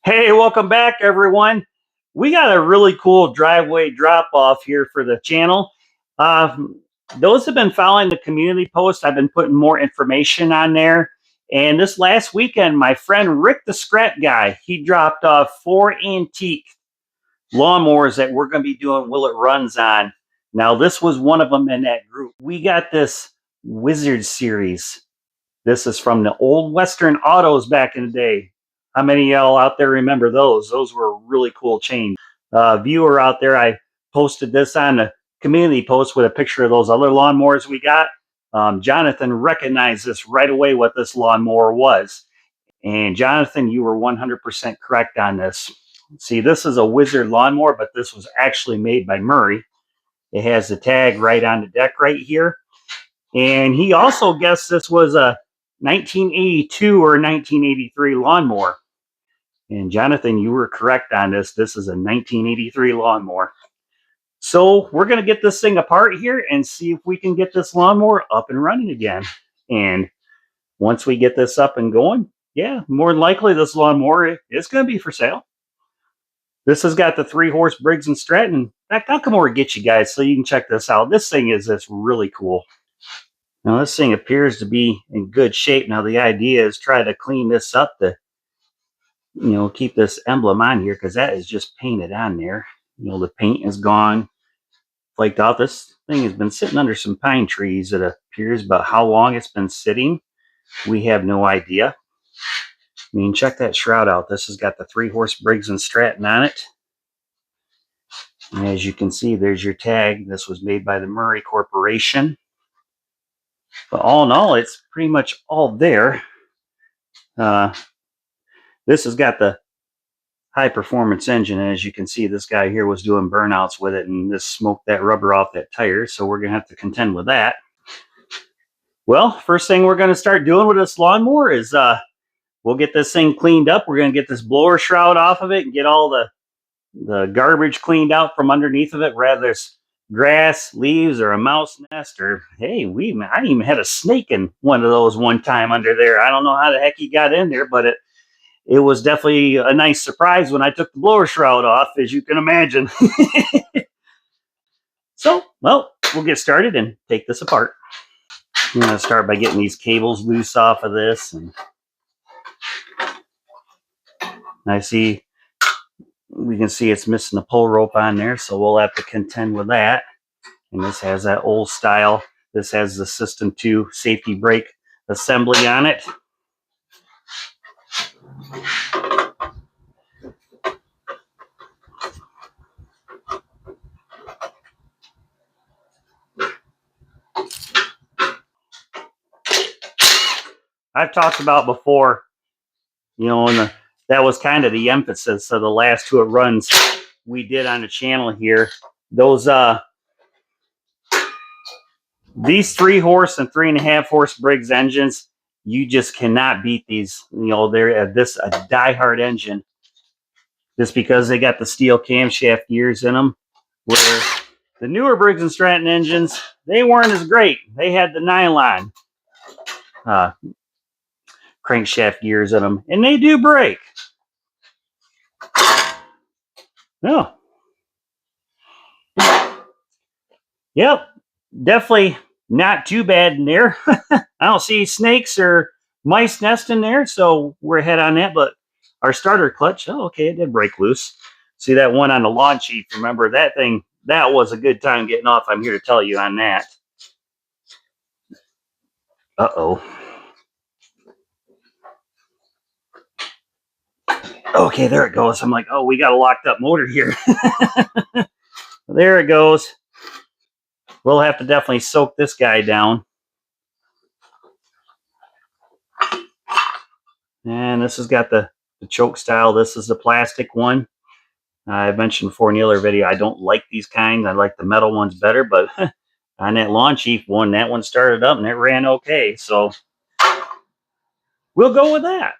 Hey, welcome back, everyone. We got a really cool driveway drop-off here for the channel. Uh, those have been following the community post. I've been putting more information on there. And this last weekend, my friend Rick the Scrat guy, he dropped off 4 antique lawnmowers that we're going to be doing Will It Runs on. Now, this was one of them in that group. We got this Wizard series. This is from the old Western Autos back in the day. How many of y'all out there remember those? Those were a really cool chain. Viewer out there, I posted this on the community post with a picture of those other lawnmowers we got. Jonathan recognized this right away what this lawnmower was. And Jonathan, you were 100% correct on this. See, this is a Wizard lawnmower, but this was actually made by Murray. It has the tag right on the deck right here. And he also guessed this was a 1982 or 1983 lawnmower. And Jonathan, you were correct on this. This is a 1983 lawnmower. So we're going to get this thing apart here and see if we can get this lawnmower up and running again. And once we get this up and going, yeah, more than likely this lawnmower is going to be for sale. This has got the 3-horse Briggs Stratton. In fact, I'll come over and get you guys so you can check this out. This thing is just really cool. Now this thing appears to be in good shape. Now the idea is try to clean this up to, keep this emblem on here, because that is just painted on there. The paint is gone, flaked off. This thing has been sitting under some pine trees, it appears, but how long it's been sitting, we have no idea. I mean, check that shroud out. This has got the 3-horse Briggs Stratton on it. And as you can see, there's your tag. This was made by the Murray Corporation. But all in all, it's pretty much all there. This has got the high performance engine. And as you can see, this guy here was doing burnouts with it, and this smoked that rubber off that tire. So we're going to have to contend with that. Well, first thing we're going to start doing with this lawnmower is we'll get this thing cleaned up. We're going to get this blower shroud off of it and get all the garbage cleaned out from underneath of it, rather it's grass, leaves, or a mouse nest, or hey, I even had a snake in one of those one time under there. I don't know how the heck he got in there, but it was definitely a nice surprise when I took the blower shroud off, as you can imagine. So, well, we'll get started and take this apart. I'm going to start by getting these cables loose off of this. And we can see it's missing the pull rope on there, so we'll have to contend with that. And this has that old style. This has the System 2 safety brake assembly on it. I've talked about before, and that was kind of the emphasis of the last 2 runs we did on the channel here. These 3-horse and 3.5-horse Briggs engines, you just cannot beat these. They're a diehard engine, just because they got the steel camshaft gears in them. Where the newer Briggs Stratton engines, they weren't as great. They had the nylon crankshaft gears in them, and they do break. No. Yep, definitely not too bad in there. I don't see snakes or mice nest in there, so we're ahead on that. But our starter clutch, oh, okay, it did break loose. See that one on the lawn chief? Remember that thing? That was a good time getting off. I'm here to tell you on that. Uh-oh. Okay, there it goes. I'm like, oh, we got a locked up motor here. There it goes. We'll have to definitely soak this guy down. And this has got the choke style. This is the plastic one. I mentioned before in the other video, I don't like these kinds. I like the metal ones better, but on that lawn chief one, that one started up and it ran okay. So we'll go with that.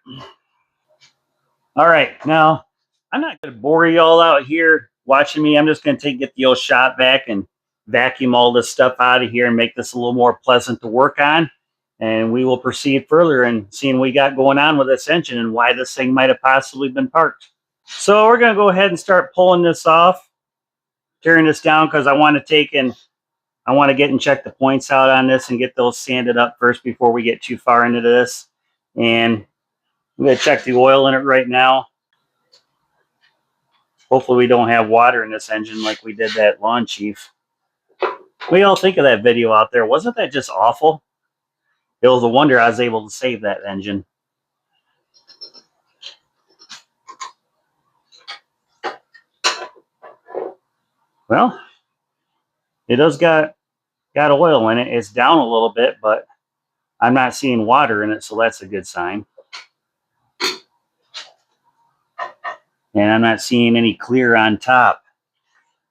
All right, now I'm not going to bore you all out here watching me. I'm just going to get the old shop vac and vacuum all this stuff out of here and make this a little more pleasant to work on. And we will proceed further and seeing what we got going on with this engine and why this thing might have possibly been parked. So we're going to go ahead and start pulling this off, tearing this down, because I want to get and check the points out on this and get those sanded up first before we get too far into this. And I'm going to check the oil in it right now. Hopefully we don't have water in this engine like we did that Lawn Chief. What do y'all think of that video out there? Wasn't that just awful? It was a wonder I was able to save that engine. Well, it does got oil in it. It's down a little bit, but I'm not seeing water in it, so that's a good sign. And I'm not seeing any clear on top.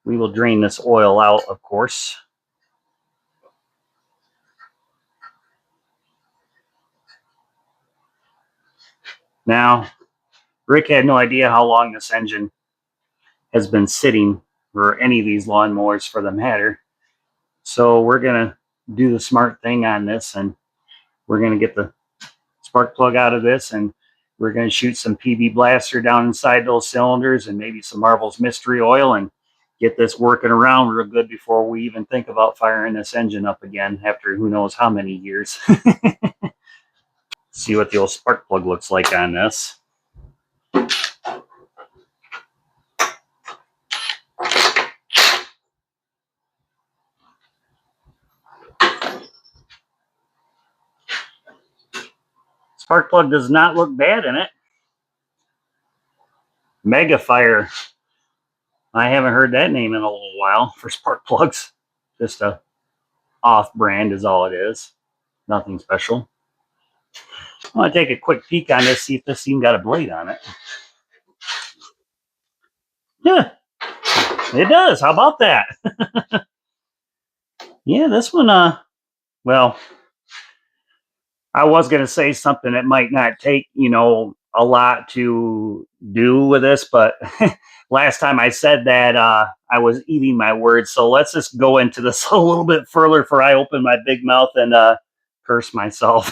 We will drain this oil out, of course. Now, Rick had no idea how long this engine has been sitting, or any of these lawnmowers for the matter. So we're going to do the smart thing on this, and we're going to get the spark plug out of this, and we're going to shoot some PB Blaster down inside those cylinders and maybe some Marvel's Mystery Oil and get this working around real good before we even think about firing this engine up again after who knows how many years. See what the old spark plug looks like on this. Spark plug does not look bad in it. Mega Fire. I haven't heard that name in a little while for spark plugs. Just a off-brand is all it is. Nothing special. I want to take a quick peek on this, see if this even got a blade on it. Yeah, it does. How about that? Yeah, this one, well, I was going to say something that might not take, a lot to do with this, but last time I said that, I was eating my words. So let's just go into this a little bit further before I open my big mouth and curse myself.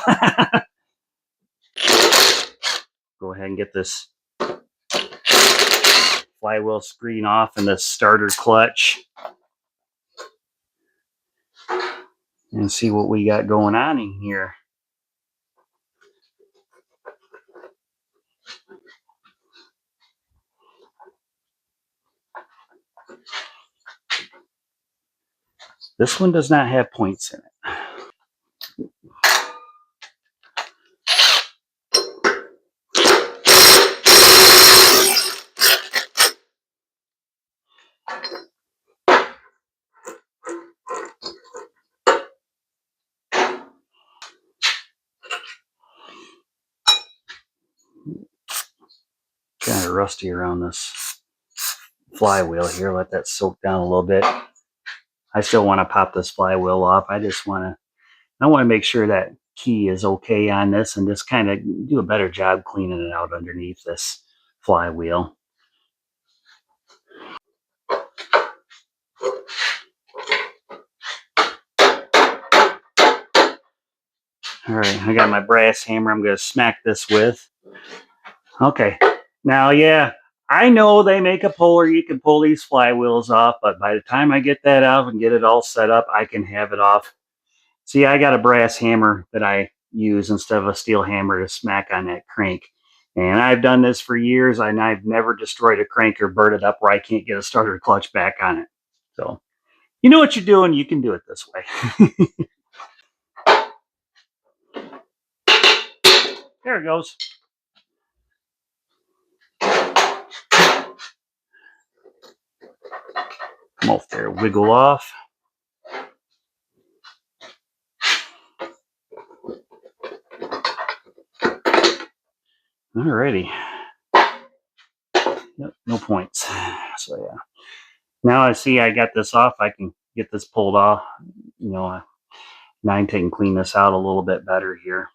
Go ahead and get this flywheel screen off and the starter clutch and see what we got going on in here. This one does not have points in it. Kind of rusty around this flywheel here. Let that soak down a little bit. I still want to pop this flywheel off. I want to make sure that key is okay on this and just kind of do a better job cleaning it out underneath this flywheel. All right, I got my brass hammer I'm going to smack this with. Okay, now, yeah, I know they make a puller. You can pull these flywheels off, but by the time I get that out and get it all set up, I can have it off. See, I got a brass hammer that I use instead of a steel hammer to smack on that crank. And I've done this for years, and I've never destroyed a crank or burnt it up where I can't get a starter clutch back on it. So, you know what you're doing, you can do it this way. There it goes. Come off there, wiggle off. Alrighty. Nope, no points. So yeah. Now I see I got this off. I can get this pulled off. Now I can clean this out a little bit better here.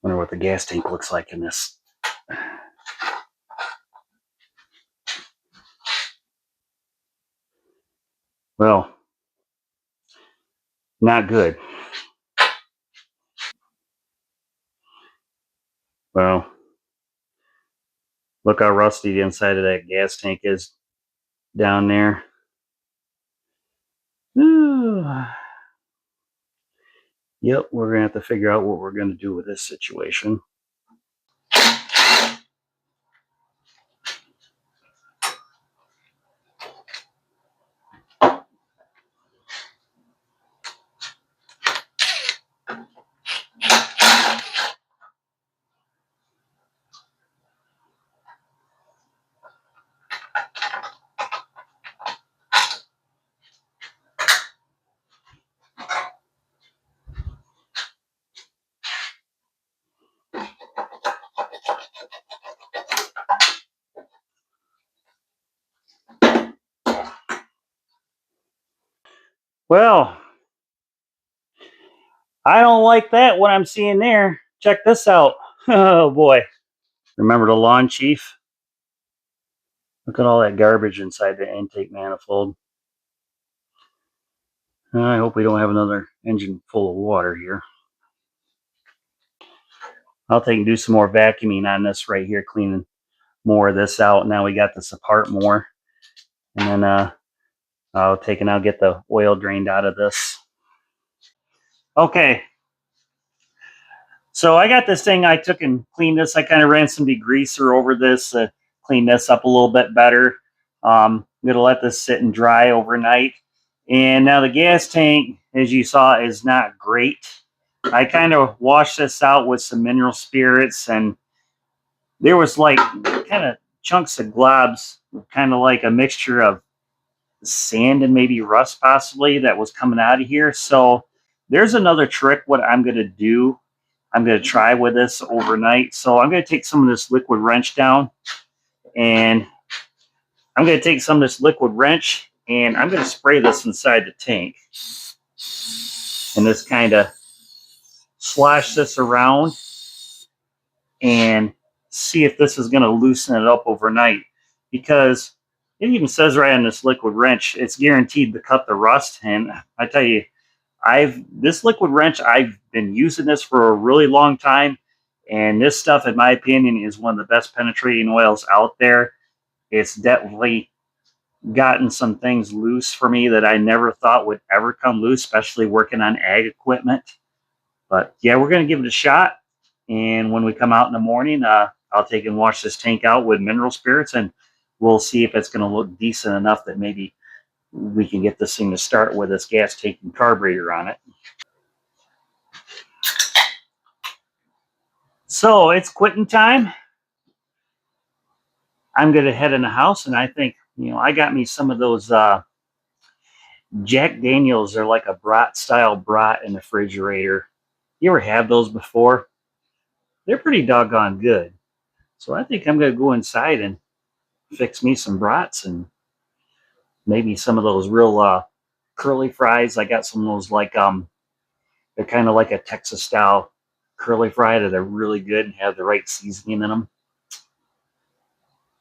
Wonder what the gas tank looks like in this. Well, not good. Well, Look how rusty the inside of that gas tank is down there. Yep, we're going to have to figure out what we're going to do with this situation. Well, I don't like that, what I'm seeing there. Check this out. Oh boy. Remember the lawn chief? Look at all that garbage inside the intake manifold. I hope we don't have another engine full of water here. I'll take and do some more vacuuming on this right here, cleaning more of this out. Now we got this apart more. And then I'll take and I'll get the oil drained out of this. Okay. So I got this thing, I took and cleaned this. I kind of ran some degreaser over this, clean this up a little bit better. I'm going to let this sit and dry overnight. And now the gas tank, as you saw, is not great. I kind of washed this out with some mineral spirits, and there was like kind of chunks of globs, kind of like a mixture of sand and maybe rust possibly that was coming out of here. So there's another trick what I'm going to do. I'm going to try with this overnight. So I'm going to take some of this liquid wrench down, and I'm going to take some of this liquid wrench and I'm going to spray this inside the tank and just kind of slash this around and see if this is going to loosen it up overnight, because it even says right on this liquid wrench it's guaranteed to cut the rust. And I tell you, this liquid wrench, I've been using this for a really long time, and this stuff, in my opinion, is one of the best penetrating oils out there. It's definitely gotten some things loose for me that I never thought would ever come loose, especially working on ag equipment. But yeah, we're going to give it a shot. And when we come out in the morning, I'll take and wash this tank out with mineral spirits, and we'll see if it's going to look decent enough that maybe we can get this thing to start with this gas tank and carburetor on it. So it's quitting time. I'm going to head in the house, and I think, I got me some of those Jack Daniels. They're like a brat style brat in the refrigerator. You ever have those before? They're pretty doggone good. So I think I'm going to go inside and fix me some brats and maybe some of those real curly fries. I got some of those like they're kind of like a Texas style curly fry that are really good and have the right seasoning in them.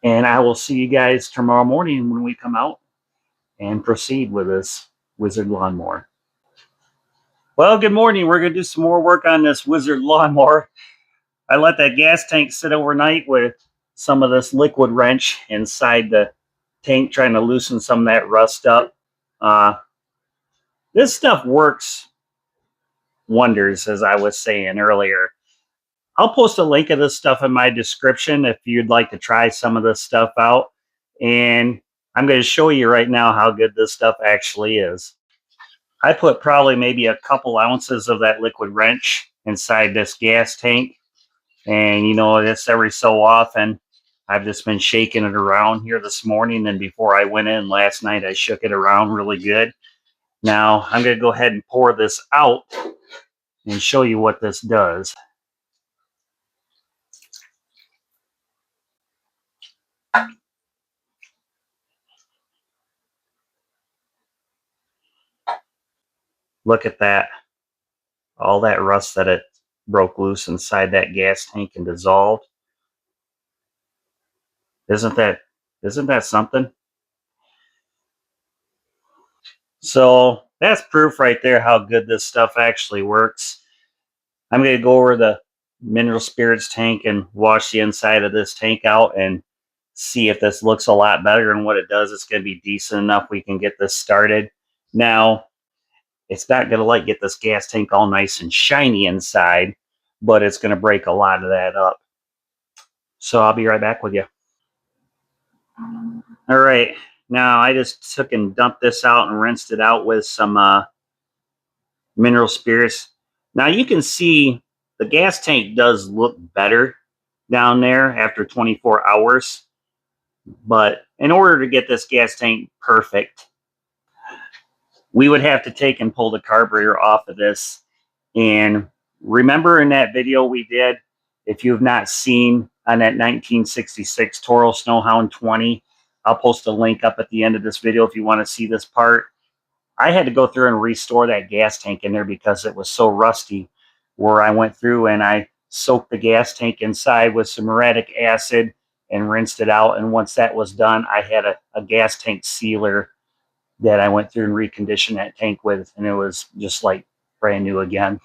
And I will see you guys tomorrow morning when we come out and proceed with this Wizard lawnmower. Well, good morning. We're going to do some more work on this Wizard lawnmower. I let that gas tank sit overnight with some of this liquid wrench inside the tank, trying to loosen some of that rust up. This stuff works wonders, as I was saying earlier. I'll post a link of this stuff in my description if you'd like to try some of this stuff out. And I'm going to show you right now how good this stuff actually is. I put probably maybe a couple ounces of that liquid wrench inside this gas tank. And, it's every so often. I've just been shaking it around here this morning. And before I went in last night, I shook it around really good. Now, I'm going to go ahead and pour this out and show you what this does. Look at that. All that rust that it broke loose inside that gas tank and dissolved. Isn't that something? So that's proof right there how good this stuff actually works. I'm going to go over the mineral spirits tank and wash the inside of this tank out and see if this looks a lot better, and what it does, it's going to be decent enough we can get this started. Now, it's not going to like get this gas tank all nice and shiny inside, but it's going to break a lot of that up. So I'll be right back with you. All right, now I just took and dumped this out and rinsed it out with some mineral spirits. Now you can see the gas tank does look better down there after 24 hours. But in order to get this gas tank perfect, we would have to take and pull the carburetor off of this. And remember in that video we did, if you have not seen on that 1966 Toro Snowhound 20, I'll post a link up at the end of this video if you want to see this part. I had to go through and restore that gas tank in there because it was so rusty, where I went through and I soaked the gas tank inside with some muriatic acid and rinsed it out. And once that was done, I had a gas tank sealer that I went through and reconditioned that tank with, and it was just like brand new again.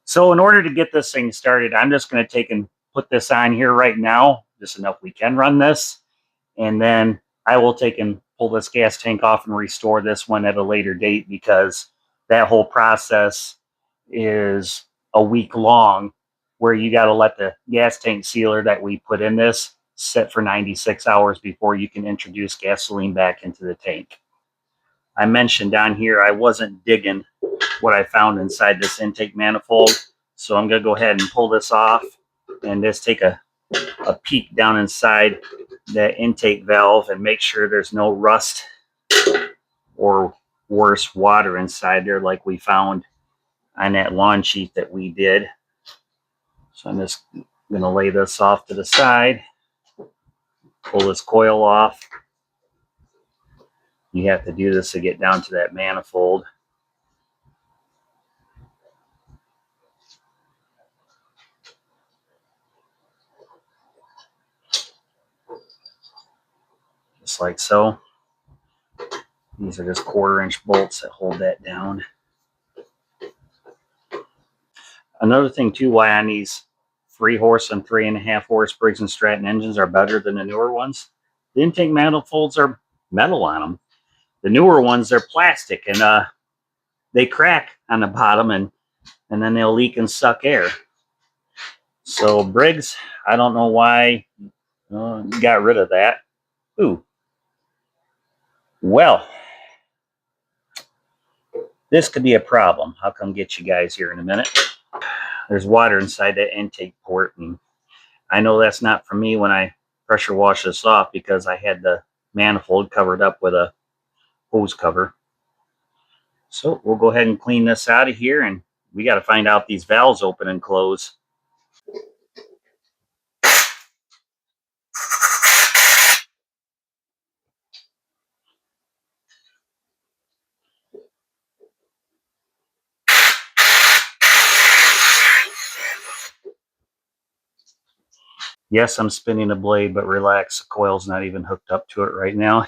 So in order to get this thing started, I'm just going to take and put this on here right now, just enough we can run this, and then I will take and pull this gas tank off and restore this one at a later date, because that whole process is a week long, where you got to let the gas tank sealer that we put in this sit for 96 hours before you can introduce gasoline back into the tank. I mentioned down here I wasn't digging what I found inside this intake manifold, so I'm going to go ahead and pull this off and just take a peek down inside that intake valve and make sure there's no rust or worse, water inside there like we found on that lawn sheet that we did. So I'm just going to lay this off to the side, pull this coil off. You have to do this to get down to that manifold. Just like so. These are just 1/4-inch bolts that hold that down. Another thing too, why on these 3-horse and 3.5 horse Briggs and Stratton engines are better than the newer ones, the intake manifolds are metal on them. The newer ones, they're plastic, and they crack on the bottom, and then they'll leak and suck air. So Briggs, I don't know why you got rid of that. Ooh. Well, this could be a problem. I'll come get you guys here in a minute. There's water inside that intake port, and I know that's not for me when I pressure wash this off, because I had the manifold covered up with a hose cover. So we'll go ahead and clean this out of here, and we got to find out these valves open and close. Yes, I'm spinning a blade, but relax, the coil's not even hooked up to it right now.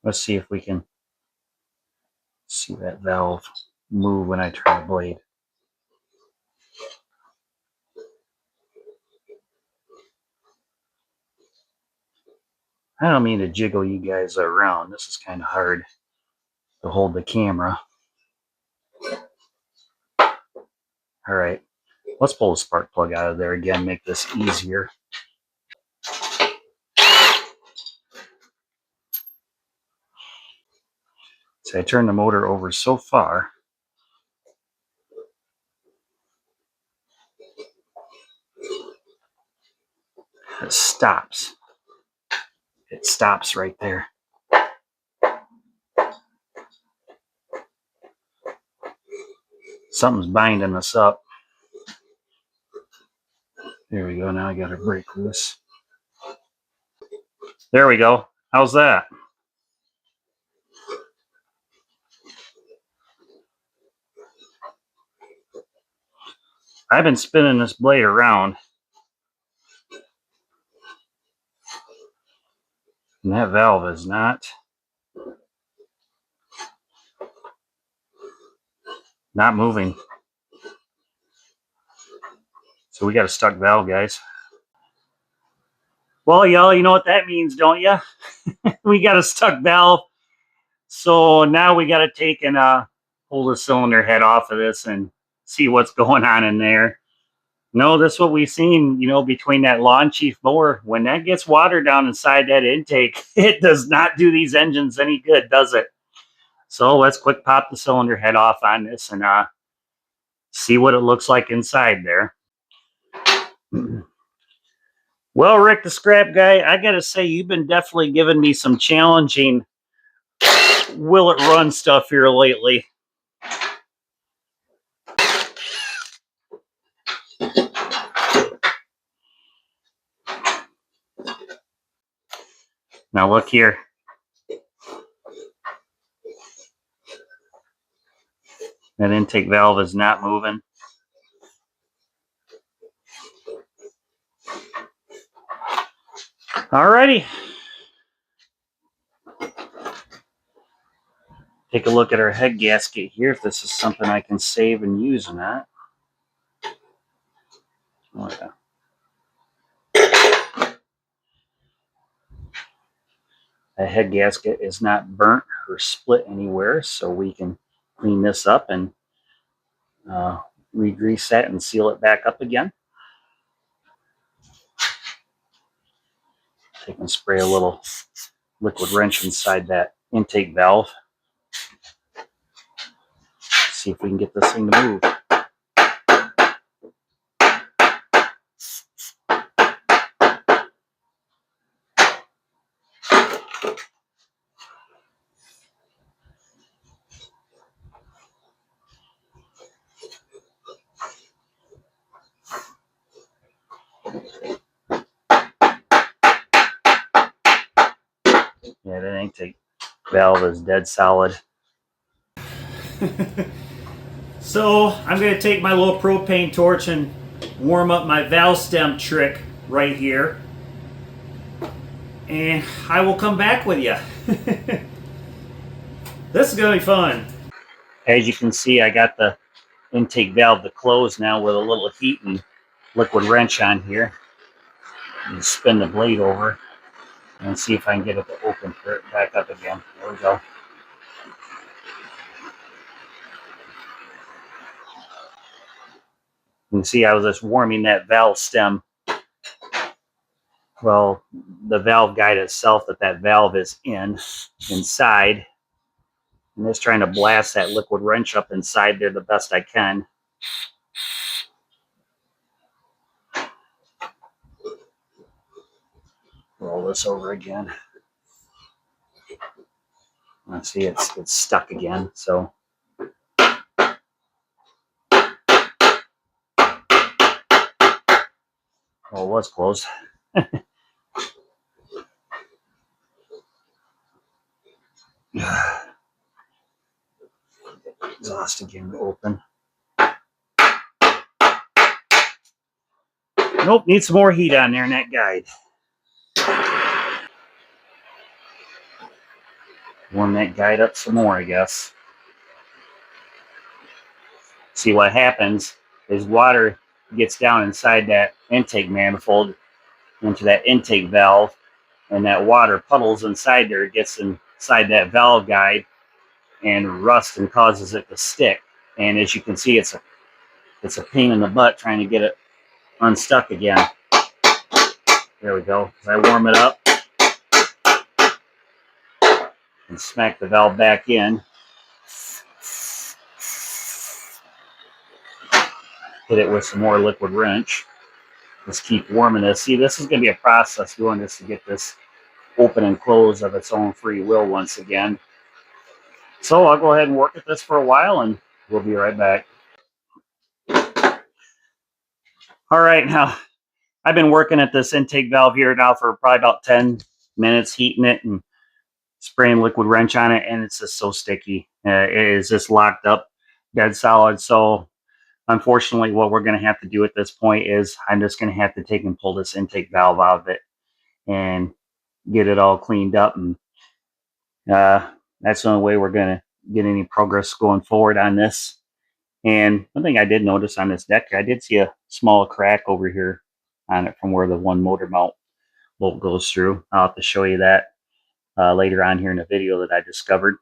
Let's see if we can see that valve move when I turn the blade. I don't mean to jiggle you guys around. This is kind of hard to hold the camera. All right, let's pull the spark plug out of there again, make this easier. So I turned the motor over so far. It stops. It stops right there. Something's binding us up. There we go. Now I got to break loose. There we go. How's that? I've been spinning this blade around, and that valve is not moving. So we got a stuck valve, guys. Well, y'all, you know what that means, don't you? We got a stuck valve. So now we got to take and pull the cylinder head off of this and see what's going on in there. No, that's what we've seen, between that lawn chief mower. When that gets water down inside that intake, it does not do these engines any good, does it? So let's quick pop the cylinder head off on this and see what it looks like inside there. Well, Rick, the scrap guy, I got to say, you've been definitely giving me some challenging will it run stuff here lately. Now look here. That intake valve is not moving. Alrighty. Take a look at our head gasket here, if this is something I can save and use or not. Oh, yeah. The head gasket is not burnt or split anywhere, so we can clean this up and re-grease that and seal it back up again. Take and spray a little liquid wrench inside that intake valve. See if we can get this thing to move. Yeah, that intake valve is dead solid. So I'm going to take my little propane torch and warm up my valve stem trick right here. And I will come back with you. This is going to be fun. As you can see, I got the intake valve to close now with a little heat and liquid wrench on here. And spin the blade over and see if I can get it to open back up again. There we go. You can see I was just warming that valve stem. Well, the valve guide itself that valve is inside. I'm just trying to blast that liquid wrench up inside there the best I can. Roll this over again. Let's see, it's stuck again. So well, it was closed. Exhaust again to open. Nope, need some more heat on there in that guide. Warm that guide up some more, I guess. See, what happens is water gets down inside that intake manifold into that intake valve, and that water puddles inside there. It gets inside that valve guide and rusts and causes it to stick. And as you can see, it's a pain in the butt trying to get it unstuck again. There we go. As I warm it up and smack the valve back in, hit it with some more liquid wrench. Just keep warming this. See, this is going to be a process doing this to get this open and close of its own free will once again. So I'll go ahead and work at this for a while and we'll be right back. All right, now I've been working at this intake valve here now for probably about 10 minutes, heating it and spraying liquid wrench on it, and it's just so sticky. It is just locked up, dead solid. So unfortunately, what we're going to have to do at this point is I'm just going to have to take and pull this intake valve out of it and get it all cleaned up. And that's the only way we're going to get any progress going forward on this. And one thing I did notice on this deck, I did see a small crack over here on it from where the one motor mount bolt goes through. I'll have to show you that later on here in the video that I discovered.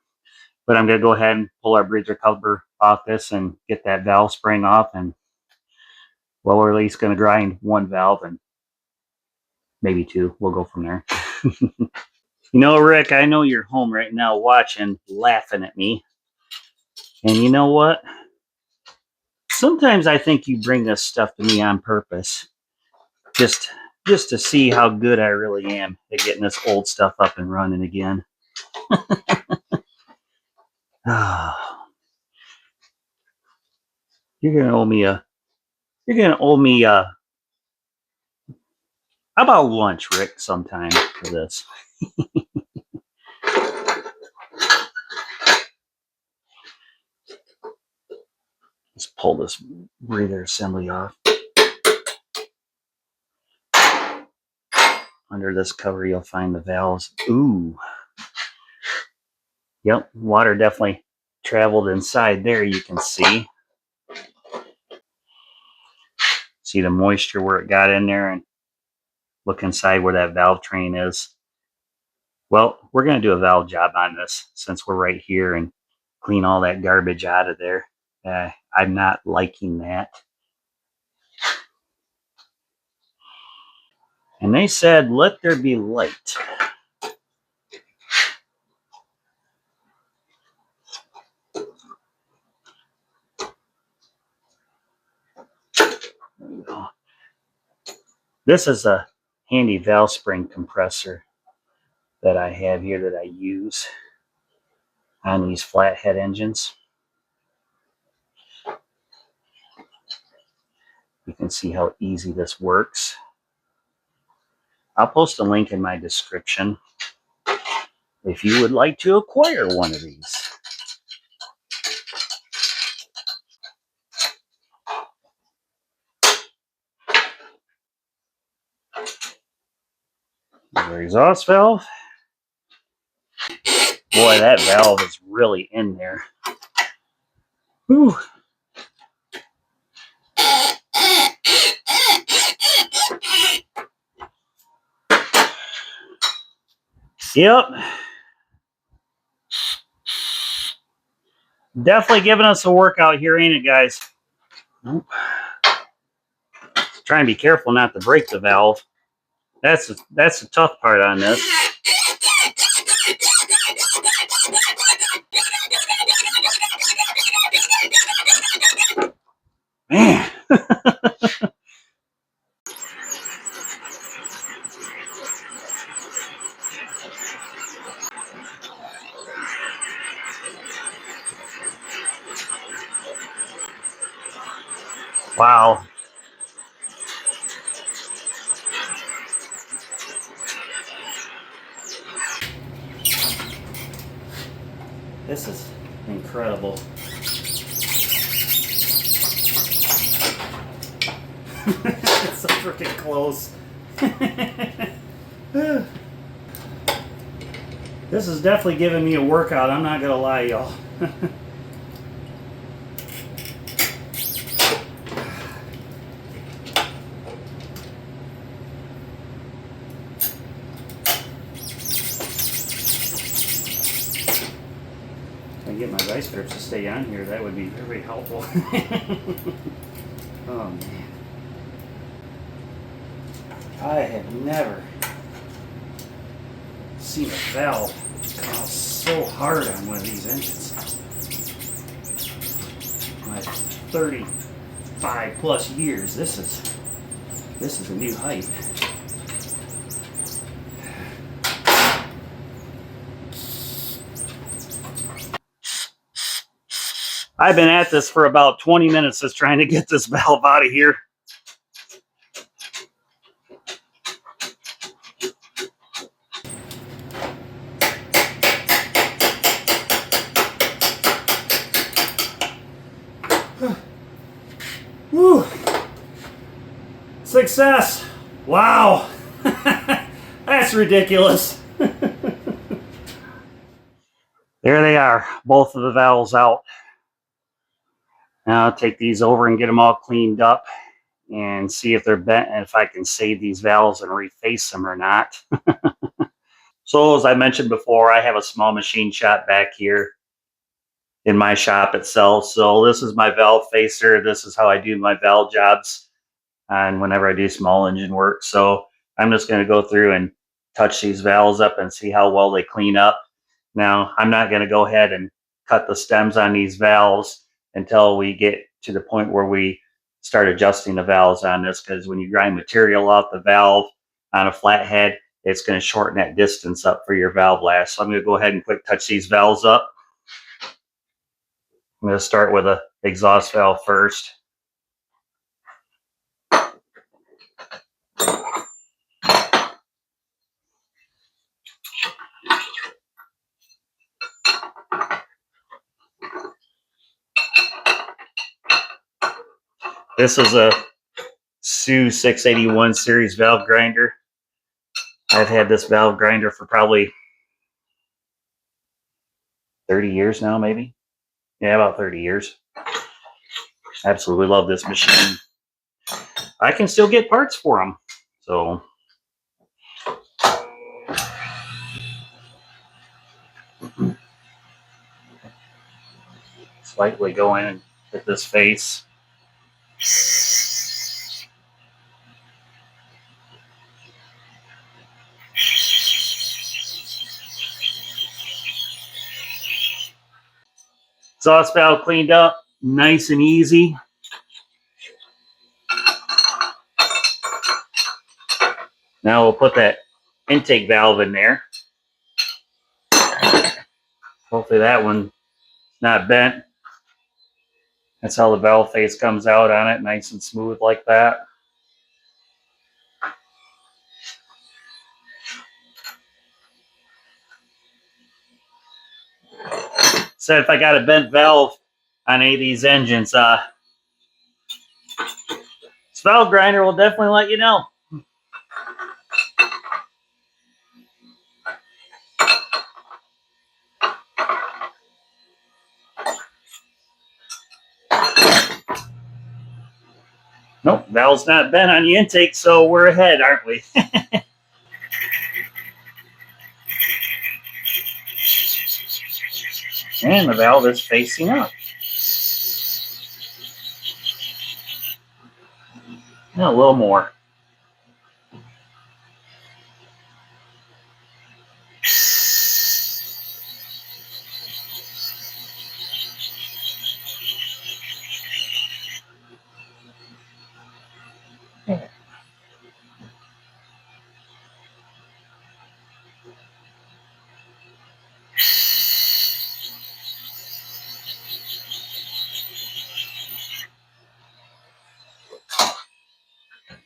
But I'm going to go ahead and pull our Briggs cover off this and get that valve spring off. And well, we're at least going to grind one valve and maybe two. We'll go from there. You know, Rick, I know you're home right now watching, laughing at me. And you know what? Sometimes I think you bring this stuff to me on purpose. Just to see how good I really am at getting this old stuff up and running again. You're gonna owe me how about lunch, Rick, sometime for this. Let's pull this breather assembly off. Under this cover, you'll find the valves. Ooh. Yep, water definitely traveled inside there, you can see. See the moisture where it got in there, and look inside where that valve train is. Well, we're going to do a valve job on this since we're right here and clean all that garbage out of there. I'm not liking that. And they said, let there be light. There we go. This is a handy valve spring compressor that I have here that I use on these flathead engines. You can see how easy this works. I'll post a link in my description if you would like to acquire one of these. Our exhaust valve. Boy, that valve is really in there. Whew. Yep. Definitely giving us a workout here, ain't it, guys? Nope. Trying to be careful not to break the valve. That's the tough part on this. Man. Wow. This is incredible. It's so freaking close. This is definitely giving me a workout, I'm not gonna lie, y'all. If I get my vice grips to stay on here, that would be very helpful. Oh man. I have never seen a valve come out so hard on one of these engines. My 35 plus years, this is a new height. I've been at this for about 20 minutes just trying to get this valve out of here. Whew. Success. Wow. That's ridiculous. There they are, both of the valves out. Now I'll take these over and get them all cleaned up and see if they're bent and if I can save these valves and reface them or not. So as I mentioned before, I have a small machine shop back here in my shop itself. So this is my valve facer. This is how I do my valve jobs and whenever I do small engine work. So I'm just going to go through and touch these valves up and see how well they clean up. Now, I'm not going to go ahead and cut the stems on these valves until we get to the point where we start adjusting the valves on this, because when you grind material off the valve on a flathead, it's going to shorten that distance up for your valve lash. So I'm going to go ahead and quick touch these valves up. I'm going to start with an exhaust valve first. This is a Sears 681 series valve grinder. I've had this valve grinder for probably 30 years now, maybe. Yeah, about 30 years. Absolutely love this machine. I can still get parts for them. So slightly go in and hit this face. Exhaust valve cleaned up, nice and easy. Now we'll put that intake valve in there. Hopefully that one's not bent. That's how the valve face comes out on it, nice and smooth like that. So if I got a bent valve on any of these engines, this valve grinder will definitely let you know. Nope, valve's not bent on the intake, so we're ahead, aren't we? And the valve is facing up. And a little more.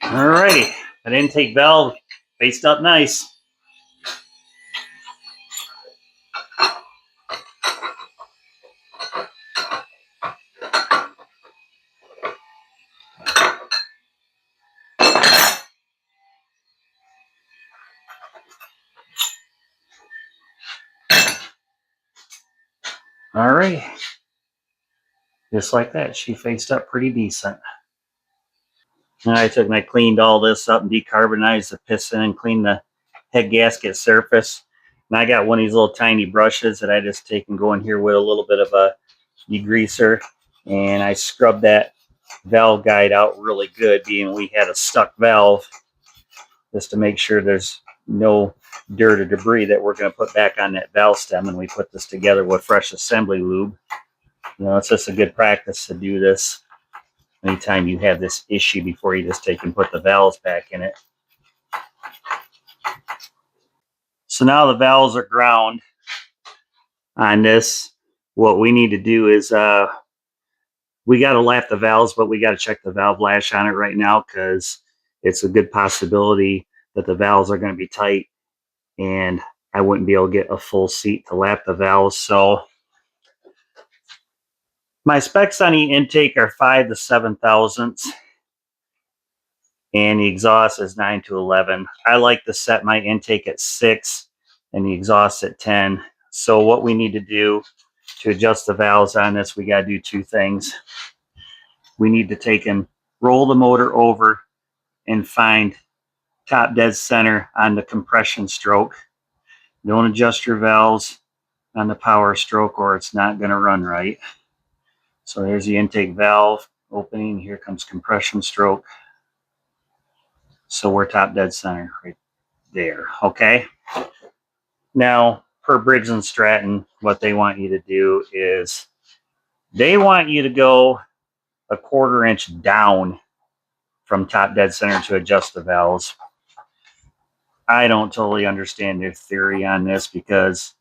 Alrighty, that intake valve faced up nice. Alright, just like that, she faced up pretty decent. And I took and I cleaned all this up and decarbonized the piston and cleaned the head gasket surface. And I got one of these little tiny brushes that I just take and go in here with a little bit of a degreaser, and I scrubbed that valve guide out really good, being we had a stuck valve, just to make sure there's no dirt or debris that we're going to put back on that valve stem when we put this together with fresh assembly lube. You know, it's just a good practice to do this anytime you have this issue before you just take and put the valves back in it. So now the valves are ground on this. What we need to do is we got to lap the valves, but we got to check the valve lash on it right now, because it's a good possibility that the valves are going to be tight and I wouldn't be able to get a full seat to lap the valves. So my specs on the intake are 5 to 7 thousandths, and the exhaust is 9 to 11. I like to set my intake at 6 and the exhaust at 10. So what we need to do to adjust the valves on this, we got to do two things. We need to take and roll the motor over and find top dead center on the compression stroke. Don't adjust your valves on the power stroke or it's not going to run right. So here's the intake valve opening. Here comes compression stroke. So we're top dead center right there. Okay. Now, per Briggs and Stratton, what they want you to do is they want you to go a 1/4 inch down from top dead center to adjust the valves. I don't totally understand their theory on this because,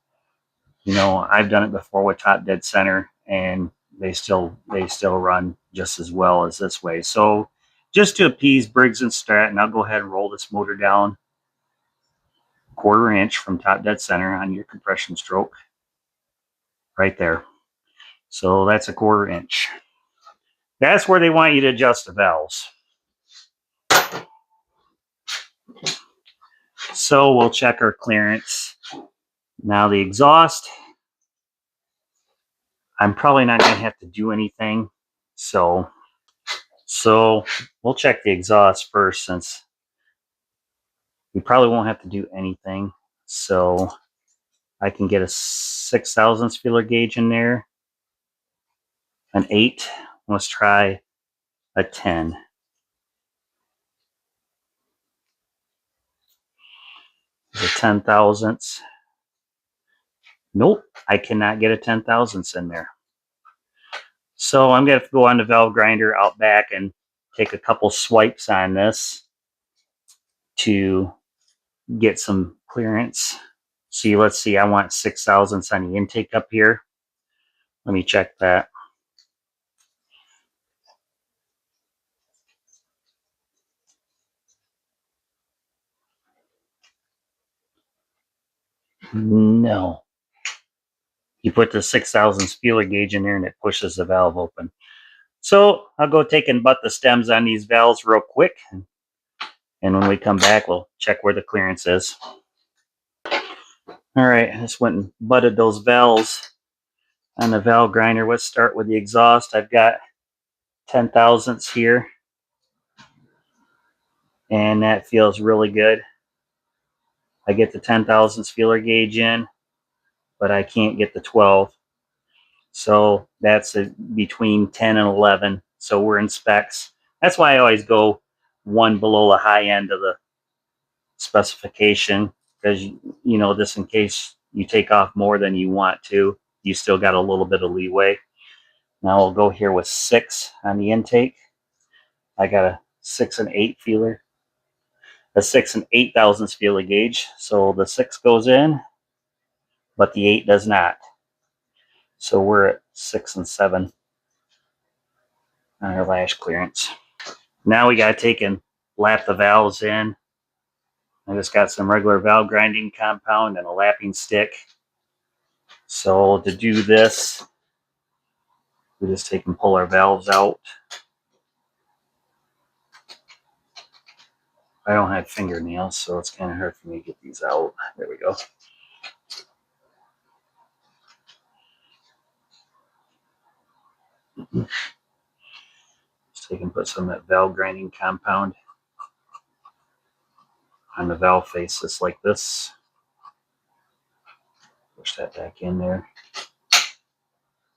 you know, I've done it before with top dead center and they still run just as well as this way. So just to appease Briggs and Stratton, I'll go ahead and roll this motor down 1/4 inch from top dead center on your compression stroke right there. So that's a 1/4 inch. That's where they want you to adjust the valves. So we'll check our clearance. Now the exhaust, I'm probably not going to have to do anything. So we'll check the exhaust first since we probably won't have to do anything. So I can get a 6/1000 feeler gauge in there, an 8. Let's try a 10. The 10/1000. Nope, I cannot get a 10/1000 in there. So I'm going to go on the valve grinder out back and take a couple swipes on this to get some clearance. See, let's see, I want 6/1000 on the intake up here. Let me check that. No. You put the 6/1000 feeler gauge in there and it pushes the valve open. So I'll go take and butt the stems on these valves real quick. And when we come back, we'll check where the clearance is. All right, I just went and butted those valves on the valve grinder. Let's start with the exhaust. I've got 10/1000 here. And that feels really good. I get the 10/1000 feeler gauge in, but I can't get the 12. So that's between 10 and 11. So we're in specs. That's why I always go one below the high end of the specification, because you know this, in case you take off more than you want to, you still got a little bit of leeway. Now I'll go here with 6 on the intake. I got a 6 and 8 feeler, a 6 and 8/1000 feeler gauge. So the 6 goes in, but the 8 does not. So we're at 6 and 7 on our lash clearance. Now we got to take and lap the valves in. I just got some regular valve grinding compound and a lapping stick. So to do this, we just take and pull our valves out. I don't have fingernails, so it's kind of hard for me to get these out. There we go. Just take and put some of that valve grinding compound on the valve face, just like this. Push that back in there.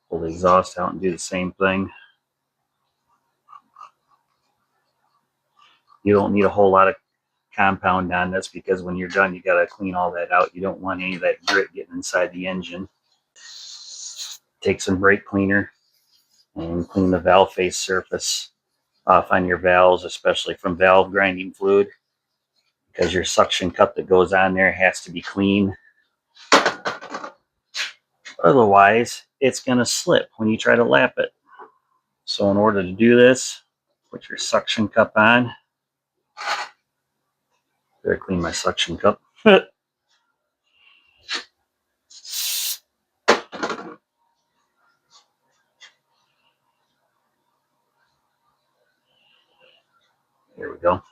Pull the exhaust out and do the same thing. You don't need a whole lot of compound on this because when you're done, you got to clean all that out. You don't want any of that grit getting inside the engine. Take some brake cleaner and clean the valve face surface off on your valves, especially from valve grinding fluid, because your suction cup that goes on there has to be clean. Otherwise, it's going to slip when you try to lap it. So in order to do this, put your suction cup on. Better clean my suction cup. There we go.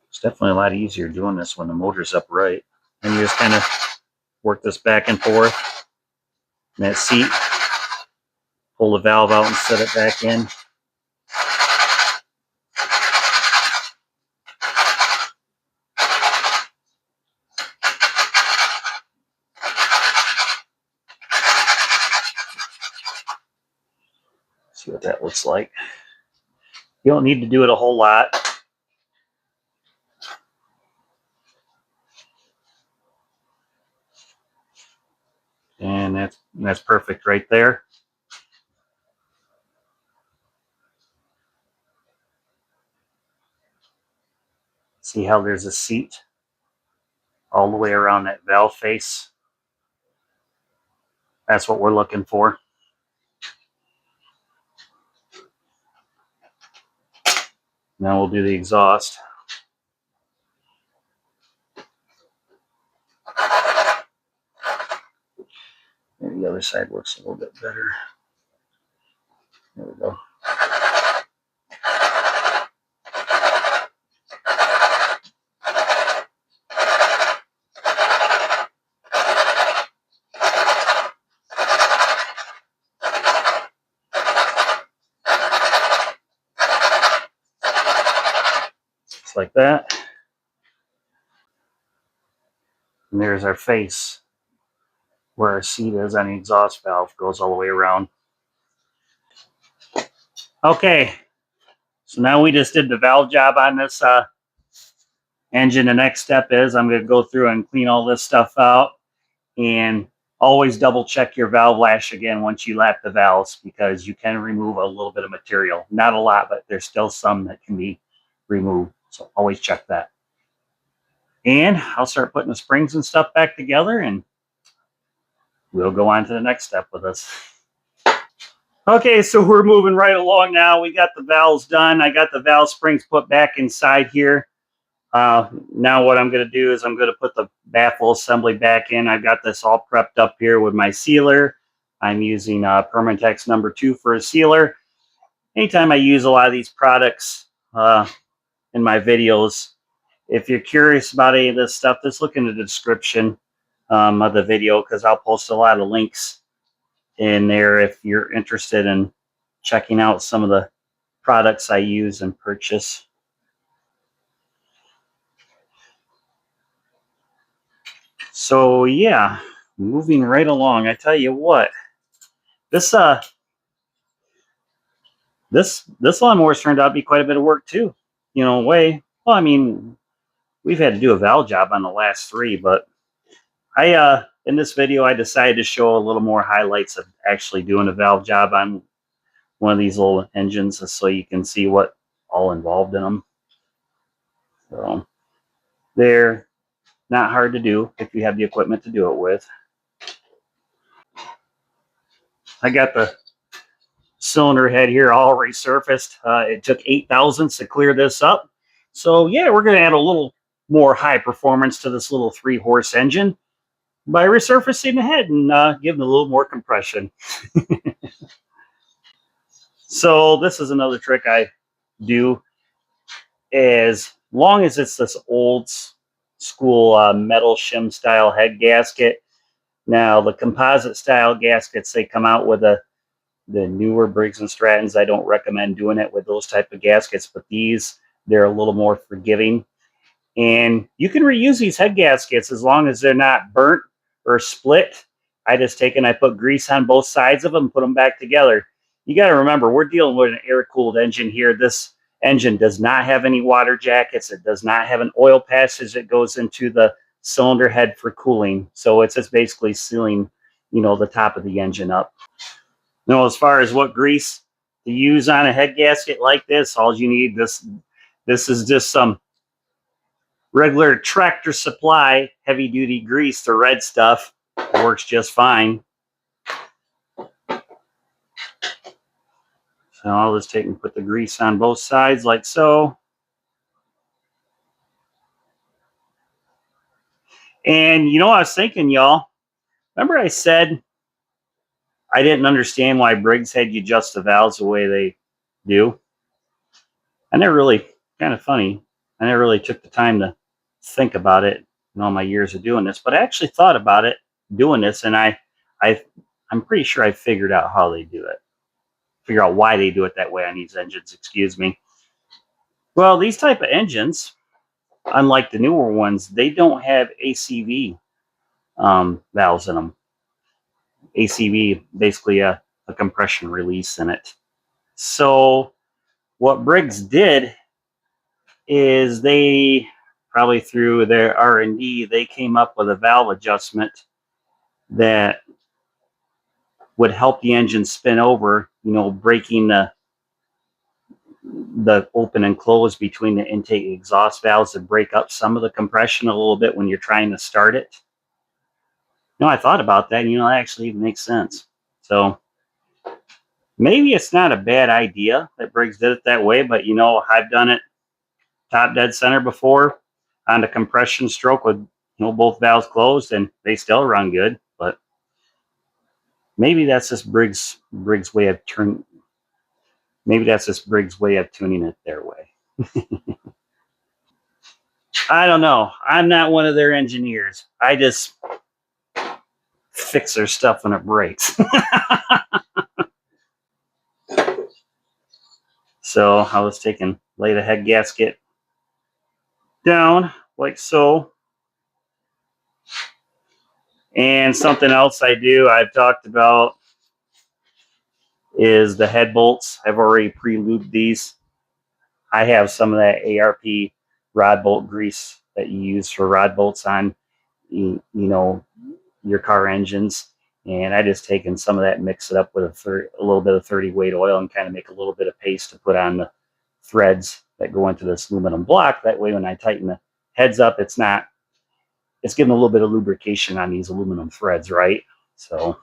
It's definitely a lot easier doing this when the motor's upright. And you just kind of work this back and forth. And that seat, pull the valve out and set it back in. See what that looks like. You don't need to do it a whole lot. And that's perfect right there. See how there's a seat all the way around that valve face? That's what we're looking for. Now we'll do the exhaust. Maybe the other side works a little bit better. There we go. Just like that. And there's our face where our seat is on the exhaust valve. Goes all the way around. Okay, so now we just did the valve job on this engine. The next step is I'm going to go through and clean all this stuff out, and always double check your valve lash again once you lap the valves, because you can remove a little bit of material. Not a lot, but there's still some that can be removed. So always check that. And I'll start putting the springs and stuff back together, and we'll go on to the next step with this. Okay, so we're moving right along now. We got the valves done. I got the valve springs put back inside here. Now what I'm going to do is I'm going to put the baffle assembly back in. I've got this all prepped up here with my sealer. I'm using Permatex #2 for a sealer. Anytime I use a lot of these products in my videos, if you're curious about any of this stuff, just look in the description of the video, because I'll post a lot of links in there if you're interested in checking out some of the products I use and purchase. So yeah, moving right along. I tell you what, this lawnmower's turned out to be quite a bit of work too. You know, way. Well, I mean, we've had to do a valve job on the last 3, but I in this video I decided to show a little more highlights of actually doing a valve job on one of these little engines, so you can see what all involved in them. So they're not hard to do if you have the equipment to do it with. I got the cylinder head here all resurfaced. It took 8 thousandths to clear this up. So yeah, we're going to add a little more high performance to this little 3-horse engine by resurfacing the head and giving it a little more compression. So this is another trick I do. As long as it's this old school metal shim style head gasket. Now the composite style gaskets, they come out with the newer Briggs and Strattons. I don't recommend doing it with those type of gaskets, but these, they're a little more forgiving. And you can reuse these head gaskets as long as they're not burnt or split. I just take and I put grease on both sides of them and put them back together. You got to remember, we're dealing with an air-cooled engine here. This engine does not have any water jackets. It does not have an oil passage that goes into the cylinder head for cooling. So it's just basically sealing, you know, the top of the engine up. Now, as far as what grease to use on a head gasket like this, all you need, this is just some regular Tractor Supply heavy duty grease. The red stuff works just fine. So I'll just take and put the grease on both sides like so. And you know, I was thinking, y'all, remember I said I didn't understand why Briggs had you adjust the valves the way they do? I never really, kind of funny, I never really took the time to think about it in all my years of doing this, but I actually thought about it doing this, and I'm pretty sure I figured out how they do it. Figure out why they do it that way on these engines, excuse me. Well, these type of engines, unlike the newer ones, they don't have ACV valves in them. ACV, basically a compression release in it. So what Briggs did is they, probably through their R&D, they came up with a valve adjustment that would help the engine spin over, breaking the open and close between the intake and exhaust valves to break up some of the compression a little bit when you're trying to start it. I thought about that, and that actually makes sense. So maybe it's not a bad idea that Briggs did it that way, but I've done it top dead center before on the compression stroke with both valves closed, and they still run good. But maybe that's just Briggs way of turning. Maybe that's just Briggs' way of tuning it their way. I don't know. I'm not one of their engineers. I just fix their stuff when it breaks. So I was lay the head gasket down like so. And something else I've talked about is the head bolts. I've already pre-lubed these. I have some of that ARP rod bolt grease that you use for rod bolts on, your car engines. And I just taken some of that, mix it up with a little bit of 30 weight oil, and kind of make a little bit of paste to put on the threads that go into this aluminum block. That way, when I tighten the heads up, it's getting a little bit of lubrication on these aluminum threads, right? So,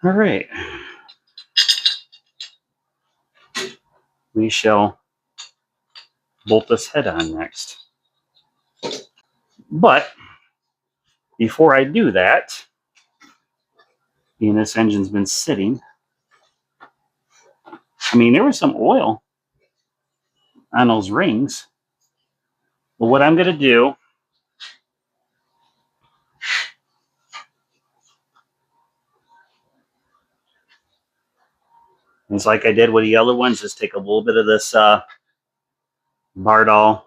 all right. We shall bolt this head on next. But before I do that, this engine's been sitting. There was some oil on those rings. But what I'm going to do is, like I did with the other ones, just take a little bit of this Bardol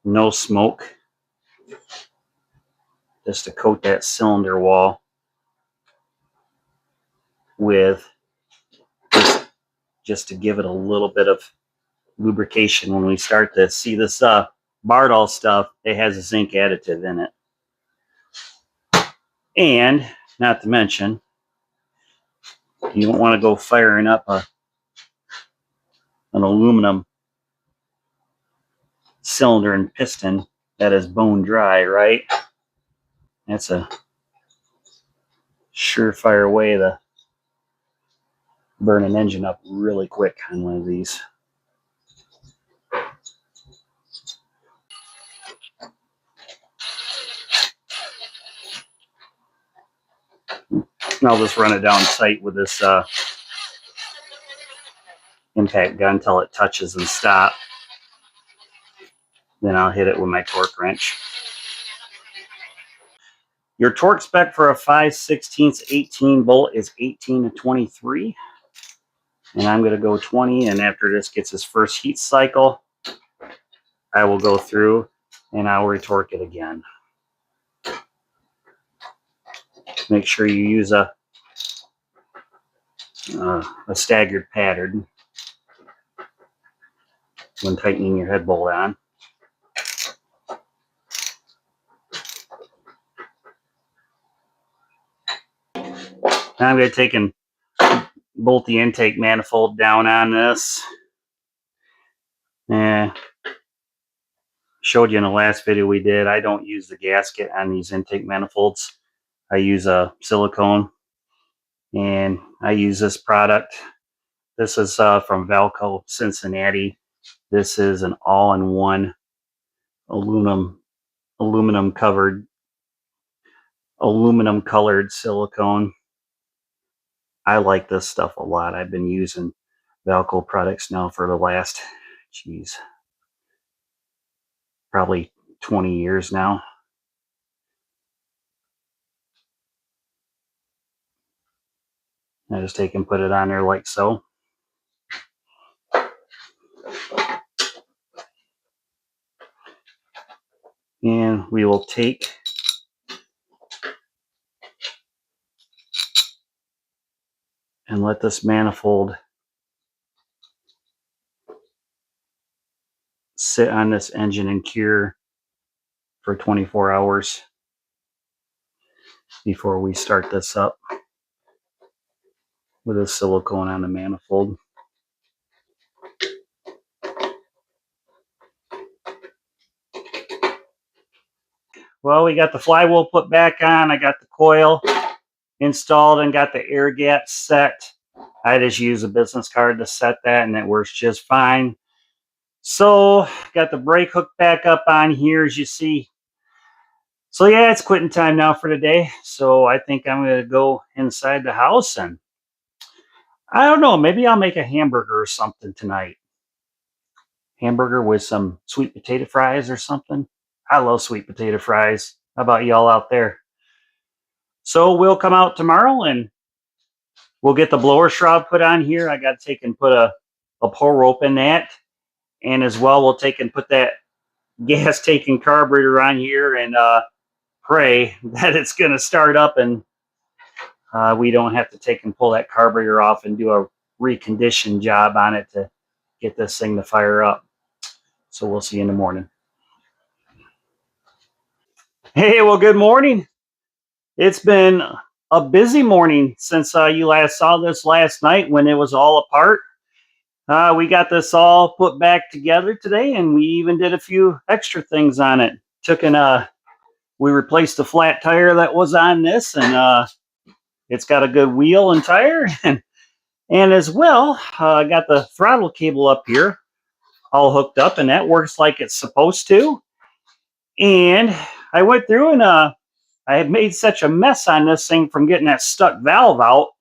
no smoke just to coat that cylinder wall with, just to give it a little bit of lubrication when we start this. See, this Bardol stuff, it has a zinc additive in it. And not to mention, you don't want to go firing up an aluminum cylinder and piston that is bone dry, right? That's a surefire way to burn an engine up really quick on one of these. And I'll just run it down tight with this impact gun until it touches and stop. Then I'll hit it with my torque wrench. Your torque spec for a 5/16 18 bolt is 18 to 23. And I'm going to go 20. And after this gets its first heat cycle, I will go through and I'll retorque it again. Make sure you use a staggered pattern when tightening your head bolt on. Now I'm going to take and bolt the intake manifold down on this. Showed you in the last video we did, I don't use the gasket on these intake manifolds. I use a silicone, and I use this product. This is from Valco Cincinnati. This is an all-in-one aluminum colored silicone. I like this stuff a lot. I've been using Valco products now for the last, probably 20 years now. I just take and put it on there like so. And we will take and let this manifold sit on this engine and cure for 24 hours before we start this up with a silicone on the manifold. Well, we got the flywheel put back on. I got the coil installed and got the air gap set. I just use a business card to set that and it works just fine. So got the brake hook back up on here, as you see. So yeah, it's quitting time now for today. So I think I'm going to go inside the house and I don't know, maybe I'll make a hamburger or something tonight. Hamburger with some sweet potato fries or something. I love sweet potato fries. How about y'all out there? So we'll come out tomorrow and we'll get the blower shroud put on here. I got to take and put a pull rope in that. And as well, we'll take and put that gas taking carburetor on here and pray that it's going to start up and we don't have to take and pull that carburetor off and do a recondition job on it to get this thing to fire up. So we'll see you in the morning. Hey, well, good morning. It's been a busy morning since you last saw this last night when it was all apart. We got this all put back together today, and we even did a few extra things on it. We replaced the flat tire that was on this, and it's got a good wheel and tire. And as well, I got the throttle cable up here all hooked up, and that works like it's supposed to. And I went through and I had made such a mess on this thing from getting that stuck valve out.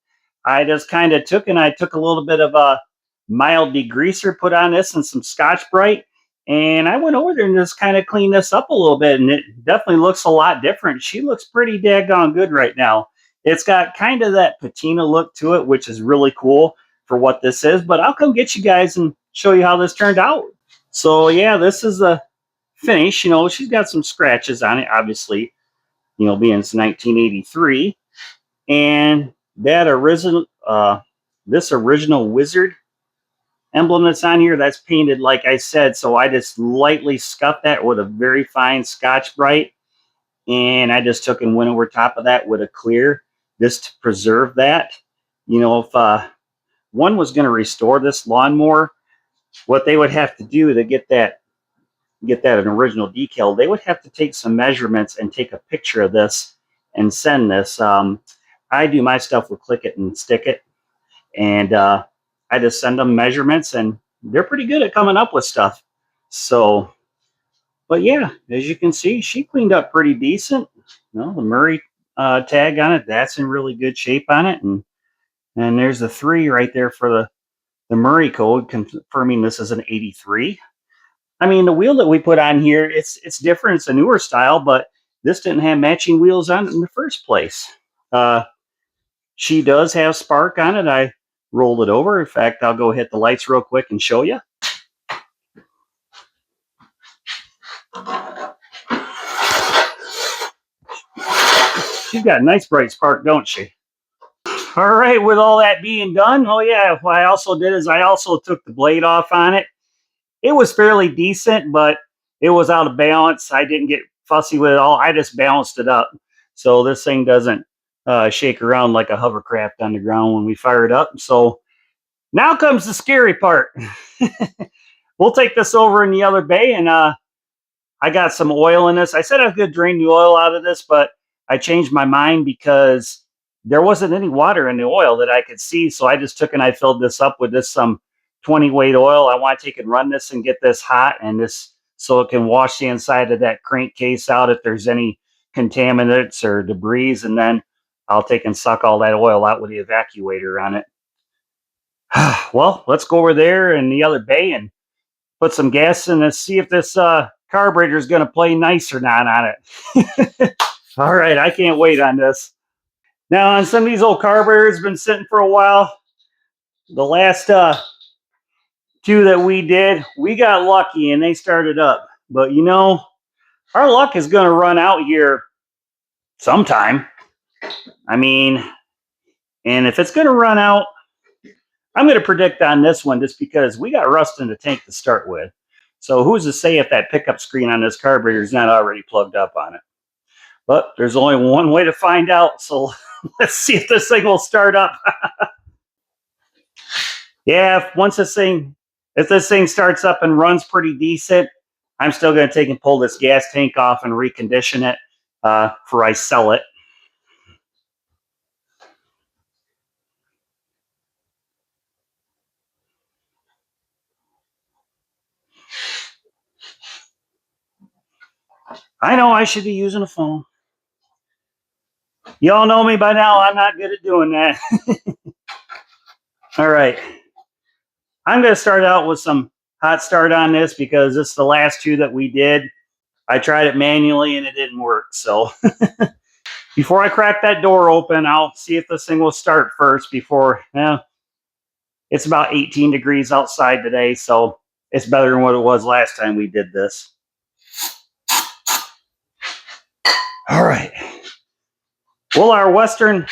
I just kind of took a little bit of a mild degreaser put on this and some Scotch-Brite. And I went over there and just kind of cleaned this up a little bit. And it definitely looks a lot different. She looks pretty daggone good right now. It's got kind of that patina look to it, which is really cool for what this is. But I'll come get you guys and show you how this turned out. So yeah, this is the finish. You know, she's got some scratches on it, obviously, you know, being it's 1983. And that original, this original wizard emblem that's on here, that's painted like I said. So I just lightly scuffed that with a very fine Scotch-Brite. And I just took and went over top of that with a clear just to preserve that. You know, if one was going to restore this lawnmower, what they would have to do to get that an original decal, they would have to take some measurements and take a picture of this and send this. I do my stuff with Click It and Stick It, and I just send them measurements, and they're pretty good at coming up with stuff. So, but yeah, as you can see, she cleaned up pretty decent. You know, the Murray tag on it, that's in really good shape on it, and there's the 3 right there for the Murray code confirming this is an 83. I mean, the wheel that we put on here, it's different. It's a newer style, but this didn't have matching wheels on it in the first place. She does have spark on it. I rolled it over. In fact, I'll go hit the lights real quick and show you. She's got a nice bright spark, don't she? All right, with all that being done, oh yeah, what I also did is I also took the blade off on it. It was fairly decent, but it was out of balance. I didn't get fussy with it all. I just balanced it up so this thing doesn't shake around like a hovercraft on the ground when we fire it up. So now comes the scary part. We'll take this over in the other bay, and I got some oil in this. I said I could drain the oil out of this, but I changed my mind because there wasn't any water in the oil that I could see. So I just took and I filled this up with some 20 weight oil. I want to take and run this and get this hot, and this so it can wash the inside of that crankcase out if there's any contaminants or debris, and then I'll take and suck all that oil out with the evacuator on it. Well, let's go over there in the other bay and put some gas in and see if this carburetor is going to play nice or not on it. All right, I can't wait on this. Now, on some of these old carburetors, been sitting for a while. The last 2 that we did, we got lucky and they started up. But you know, our luck is going to run out here sometime. I mean, and if it's going to run out, I'm going to predict on this one just because we got rust in the tank to start with. So who's to say if that pickup screen on this carburetor is not already plugged up on it? But there's only one way to find out. So let's see if this thing will start up. Yeah, if this thing starts up and runs pretty decent, I'm still going to take and pull this gas tank off and recondition it before I sell it. I know I should be using a phone. You all know me by now. I'm not good at doing that. All right. I'm going to start out with some hot start on this because this is the last two that we did. I tried it manually and it didn't work. So before I crack that door open, I'll see if this thing will start first before, it's about 18 degrees outside today. So it's better than what it was last time we did this. All right. Will our Western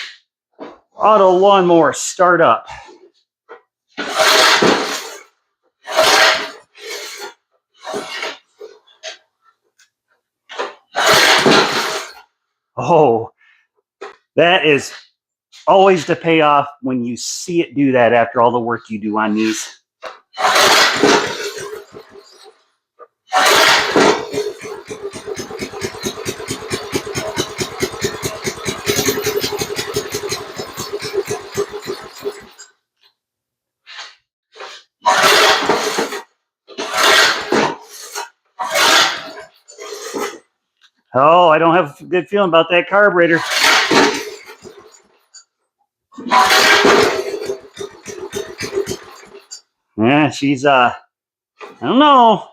Auto lawnmower start up? Oh, that is always the payoff when you see it do that after all the work you do on these. Oh, I don't have a good feeling about that carburetor. Yeah, she's, I don't know.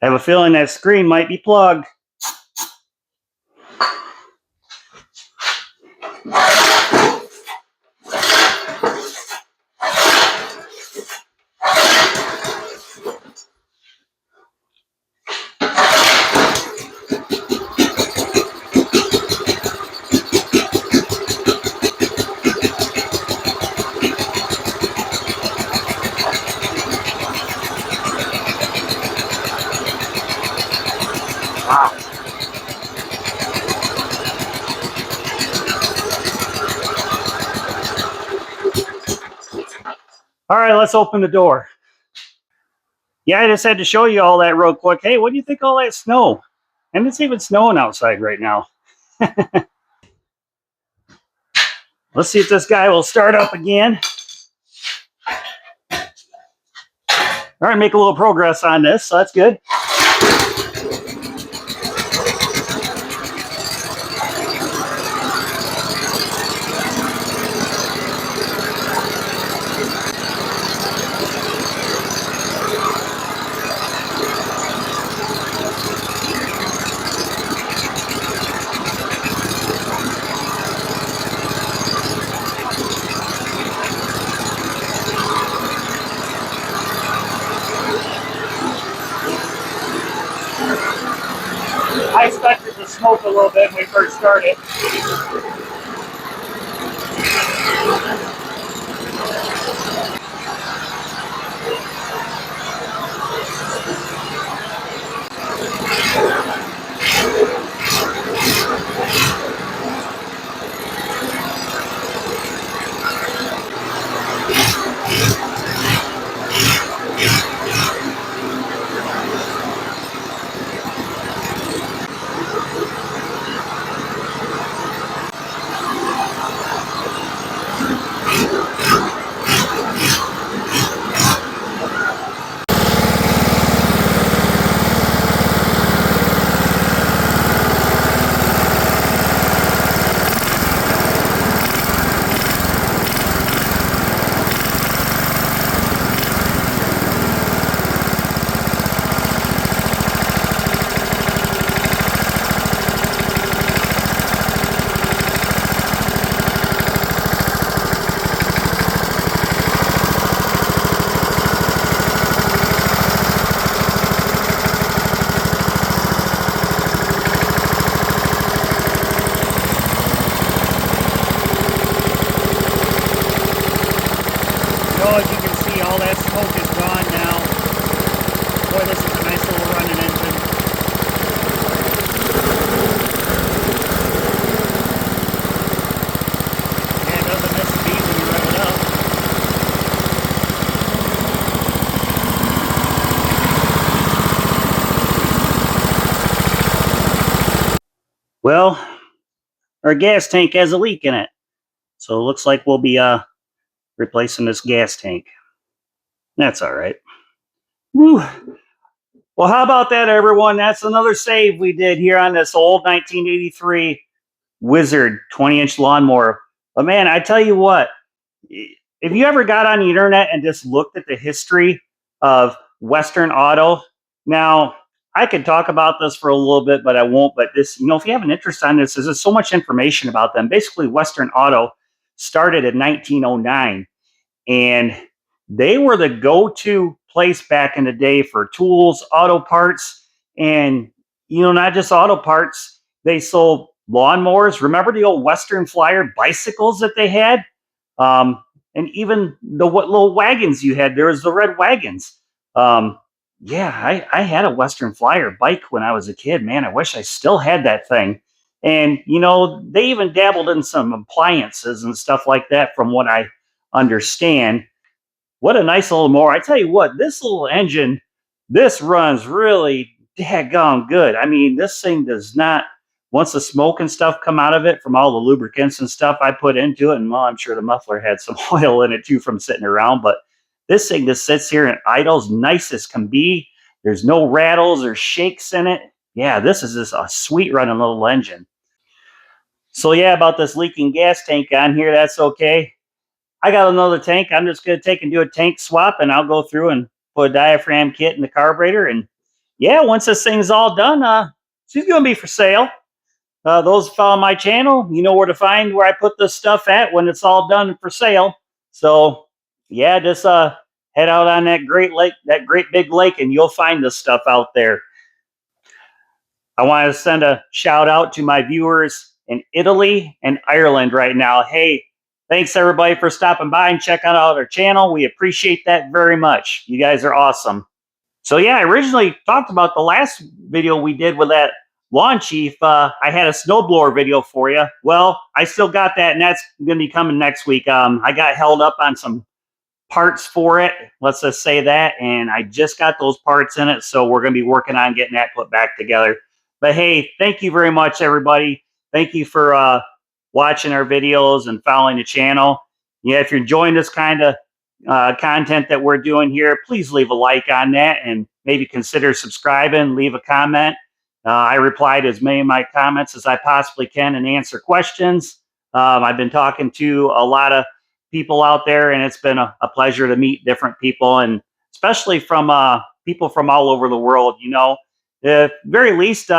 I have a feeling that screen might be plugged. Wow. All right, let's open the door. Yeah, I just had to show you all that real quick. Hey, what do you think of all that snow? And it's even snowing outside right now. Let's see if this guy will start up again. All right, make a little progress on this, so that's good. I expected to smoke a little bit when we first started. as you can see, all that smoke is gone now. Boy, this is a nice little running engine. Yeah, it doesn't miss a beat when you rev it up. Well, our gas tank has a leak in it. So it looks like we'll be replacing this gas tank. That's all right. Woo. Well, how about that, everyone? That's another save we did here on this old 1983 Wizard 20-inch lawnmower. But man, I tell you what, if you ever got on the internet and just looked at the history of Western Auto, now I could talk about this for a little bit, but I won't. But this, if you have an interest on this, there's so much information about them. Basically, Western Auto started in 1909, and they were the go-to place back in the day for tools, auto parts, and not just auto parts. They sold lawnmowers. Remember the old Western Flyer bicycles that they had? And even the what little wagons you had. There was the red wagons. Yeah, I had a Western Flyer bike when I was a kid. Man, I wish I still had that thing. And, they even dabbled in some appliances and stuff like that from what I understand. What a nice little mower. I tell you what, this little engine, this runs really daggone good. I mean, this thing does not, once the smoke and stuff come out of it from all the lubricants and stuff I put into it, and well, I'm sure the muffler had some oil in it too from sitting around, but this thing just sits here and idles nice as can be. There's no rattles or shakes in it. Yeah, this is just a sweet running little engine. So yeah, about this leaking gas tank on here, that's okay. I got another tank. I'm just going to take and do a tank swap, and I'll go through and put a diaphragm kit in the carburetor. And yeah, once this thing's all done, she's going to be for sale. Those who follow my channel, you know where to find where I put this stuff at when it's all done for sale. So yeah, just head out on that great lake, that great big lake, and you'll find this stuff out there. I want to send a shout out to my viewers in Italy and Ireland right now. Hey, thanks everybody for stopping by and checking out our channel. We appreciate that very much. You guys are awesome. So yeah, I originally talked about the last video we did with that lawn chief. I had a snowblower video for you. Well, I still got that, and that's going to be coming next week. I got held up on some parts for it. Let's just say that. And I just got those parts in it. So we're going to be working on getting that put back together. But hey, thank you very much, everybody. Thank you for watching our videos and following the channel. Yeah, if you're enjoying this kind of content that we're doing here, please leave a like on that and maybe consider subscribing, leave a comment. I reply to as many of my comments as I possibly can and answer questions. I've been talking to a lot of people out there, and it's been a pleasure to meet different people, and especially from people from all over the world. At very least,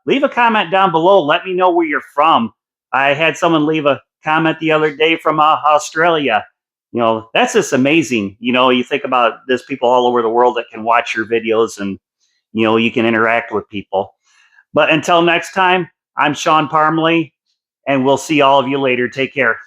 leave a comment down below. Let me know where you're from. I had someone leave a comment the other day from Australia. That's just amazing. You think about there's people all over the world that can watch your videos, and you can interact with people. But until next time, I'm Sean Parmley, and we'll see all of you later. Take care.